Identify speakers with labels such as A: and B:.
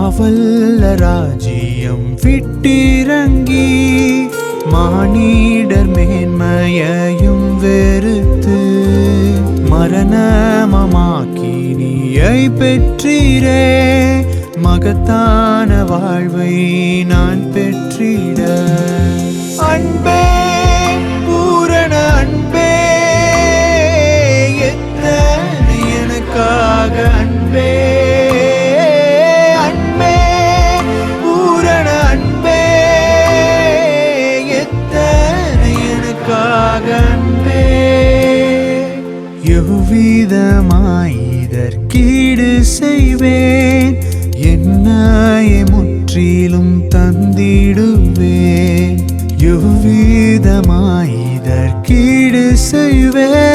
A: மாவல்ல ராஜ்யம் விட்டிறங்கி மானிடர் மேன்மையையும் வெறுத்து மரணமமாக்கி நீயை பெற்றீரே மகத்தான வாழ்வை நான் பெற்றிட அன்பே பூரண அன்பே எத்தனை எனக்காக அன்பே அன்பே பூரண அன்பே எத்தனை எனக்காக அன்பே எவ்விதமாயிதற்கீடு செய்வேன் என்னையே முற்றிலும் தந்திடுவேன் எவ்விதமாயிதற்கீடு செய்வேன்